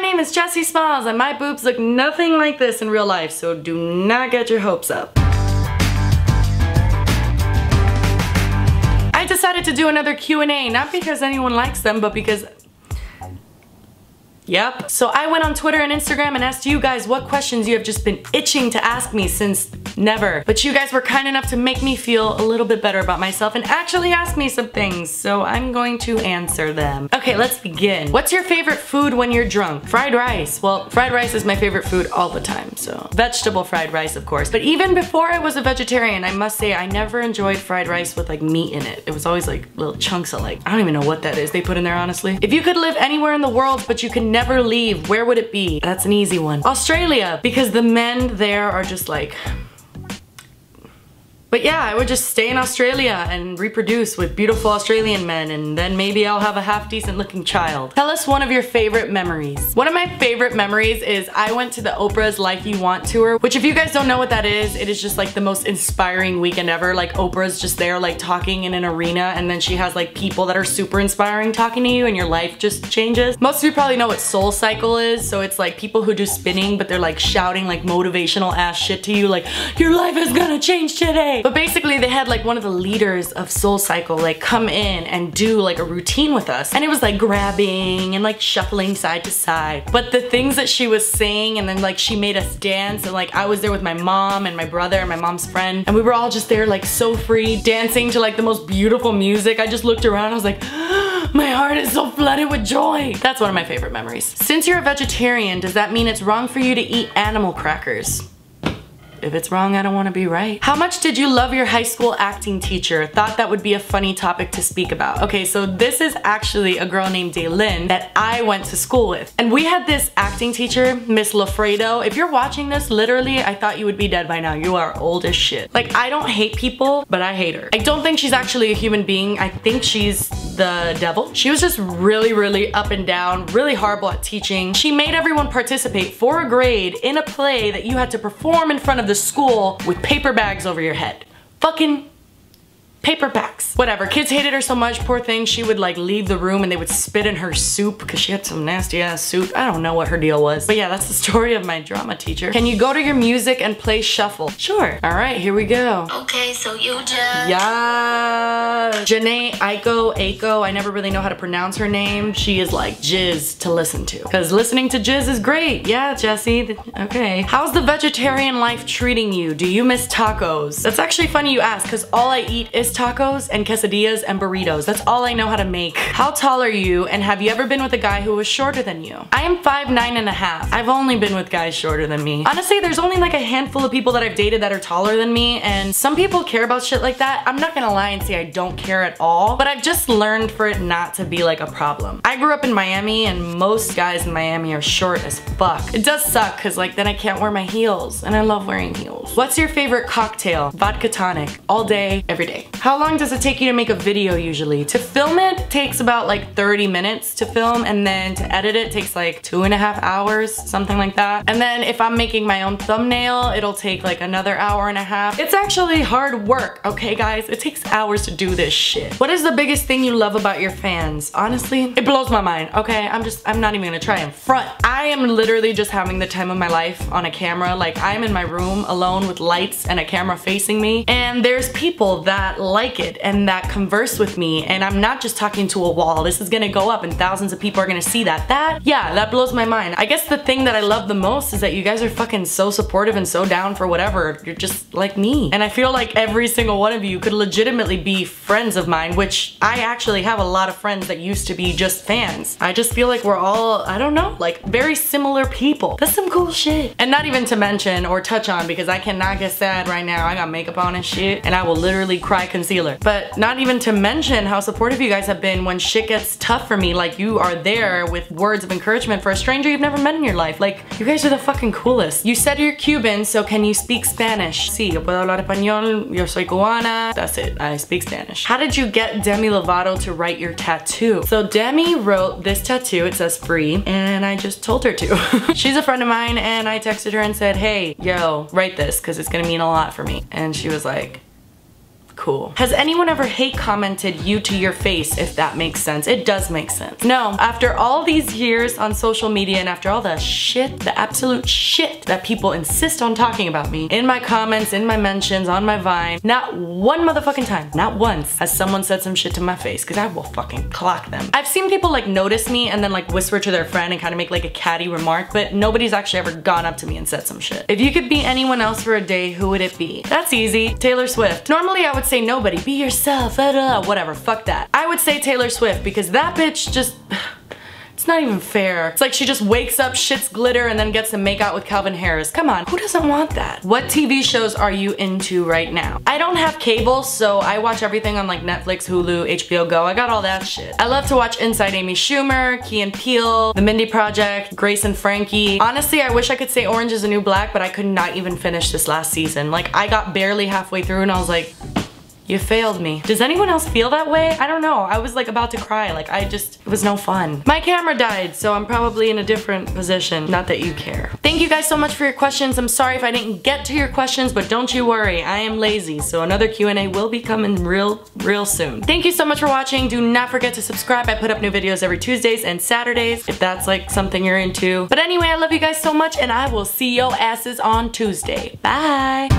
name is Jessi Smalls and my boobs look nothing like this in real life, so do not get your hopes up. I decided to do another Q&A, not because anyone likes them, but because... Yep. So I went on Twitter and Instagram and asked you guys what questions you have just been itching to ask me since never. But you guys were kind enough to make me feel a little bit better about myself and actually ask me some things, so I'm going to answer them. Okay, let's begin. What's your favorite food when you're drunk? Fried rice. Well, fried rice is my favorite food all the time, so. Vegetable fried rice, of course. But even before I was a vegetarian, I must say I never enjoyed fried rice with like meat in it. It was always like little chunks of like, I don't even know what that is they put in there, honestly. If you could live anywhere in the world, but you can never leave, where would it be? That's an easy one. Australia, because the men there are just like... But yeah, I would just stay in Australia and reproduce with beautiful Australian men, and then maybe I'll have a half-decent looking child. Tell us one of your favorite memories. One of my favorite memories is I went to the Oprah's Like You Want tour, which if you guys don't know what that is, it is just like the most inspiring weekend ever. Like Oprah's just there like talking in an arena, and then she has like people that are super inspiring talking to you and your life just changes. Most of you probably know what Soul Cycle is, so it's like people who do spinning but they're like shouting like motivational ass shit to you like, your life is gonna change today. But basically they had like one of the leaders of Soul Cycle like come in and do like a routine with us, and it was like grabbing and like shuffling side to side. But the things that she was saying, and then like she made us dance, and like I was there with my mom and my brother and my mom's friend, and we were all just there like so free dancing to like the most beautiful music. I just looked around, I was like, my heart is so flooded with joy. That's one of my favorite memories. Since you're a vegetarian, does that mean it's wrong for you to eat animal crackers? If it's wrong, I don't want to be right. How much did you love your high school acting teacher? Thought that would be a funny topic to speak about. Okay, so this is actually a girl named Daylin that I went to school with. And we had this acting teacher, Miss Lovato. If you're watching this, literally, I thought you would be dead by now. You are old as shit. Like, I don't hate people, but I hate her. I don't think she's actually a human being. I think she's the devil. She was just really, really up and down, really horrible at teaching. She made everyone participate for a grade in a play that you had to perform in front of the school with paper bags over your head. Fucking paper bags. Whatever, kids hated her so much, poor thing, she would like leave the room and they would spit in her soup because she had some nasty ass soup. I don't know what her deal was. But yeah, that's the story of my drama teacher. Can you go to your music and play shuffle? Sure. All right, here we go. Okay, so you just... Yeah. Janae Aiko, I never really know how to pronounce her name. She is like jizz to listen to. Because listening to jizz is great. Yeah, Jessi. Okay. How's the vegetarian life treating you? Do you miss tacos? That's actually funny you ask, because all I eat is tacos and quesadillas and burritos. That's all I know how to make. How tall are you, and have you ever been with a guy who was shorter than you? I am 5'9½". I've only been with guys shorter than me. Honestly, there's only like a handful of people that I've dated that are taller than me, and some people care about shit like that. I'm not gonna lie and say I don't care at all, but I've just learned for it not to be like a problem. I grew up in Miami, and most guys in Miami are short as fuck. It does suck, because like then I can't wear my heels, and I love wearing heels. What's your favorite cocktail? Vodka tonic. All day, every day. How long does it take you to make a video usually? To film it takes about like 30 minutes to film, and then to edit it takes like 2.5 hours, something like that. And then if I'm making my own thumbnail, it'll take like another 1.5 hours. It's actually hard work, okay guys? It takes hours to do this shit. What is the biggest thing you love about your fans? Honestly, it blows my mind, okay? I'm not even gonna try and front. I am literally just having the time of my life on a camera. Like, I'm in my room alone with lights and a camera facing me, and there's people that like it and that converse with me, and I'm not just talking to a wall. This is gonna go up and thousands of people are gonna see that. Yeah, that blows my mind. I guess the thing that I love the most is that you guys are fucking so supportive and so down for whatever. You're just like me. And I feel like every single one of you could legitimately be friends of mine, which I actually have a lot of friends that used to be just fans. I just feel like we're all, I don't know, like very similar people. That's some cool shit. And not even to mention or touch on, because I cannot get sad right now. I got makeup on and shit, and I will literally cry concealer. But not even to mention how supportive you guys have been when shit gets tough for me. Like, you are there with words of encouragement for a stranger you've never met in your life. Like, you guys are the fucking coolest. You said you're Cuban, so can you speak Spanish? Sí, yo puedo hablar español, yo soy cubana. That's it, I speak Spanish. How did you get Demi Lovato to write your tattoo? So Demi wrote this tattoo, it says free, and I just told her to. She's a friend of mine, and I texted her and said, hey, yo, write this, because it's gonna mean a lot for me. And she was like, cool. Has anyone ever hate commented you to your face, if that makes sense? It does make sense. No, after all these years on social media and after all the shit, the absolute shit that people insist on talking about me, in my comments, in my mentions, on my Vine, not one motherfucking time, not once, has someone said some shit to my face, because I will fucking clock them. I've seen people like notice me and then like whisper to their friend and kind of make like a catty remark, but nobody's actually ever gone up to me and said some shit. If you could be anyone else for a day, who would it be? That's easy. Taylor Swift. Normally I would say nobody. Be yourself. Whatever. Fuck that. I would say Taylor Swift because that bitch just... It's not even fair. It's like she just wakes up, shits glitter, and then gets to make out with Calvin Harris. Come on, who doesn't want that? What TV shows are you into right now? I don't have cable, so I watch everything on like Netflix, Hulu, HBO Go. I got all that shit. I love to watch Inside Amy Schumer, Key and Peele, The Mindy Project, Grace and Frankie. Honestly, I wish I could say Orange is the New Black, but I could not even finish this last season. Like, I got barely halfway through and I was like, you failed me. Does anyone else feel that way? I don't know. I was like about to cry. Like it was no fun. My camera died, so I'm probably in a different position. Not that you care. Thank you guys so much for your questions. I'm sorry if I didn't get to your questions, but don't you worry. I am lazy, so another Q&A will be coming real soon. Thank you so much for watching. Do not forget to subscribe. I put up new videos every Tuesdays and Saturdays, if that's like something you're into. But anyway, I love you guys so much, and I will see your asses on Tuesday. Bye.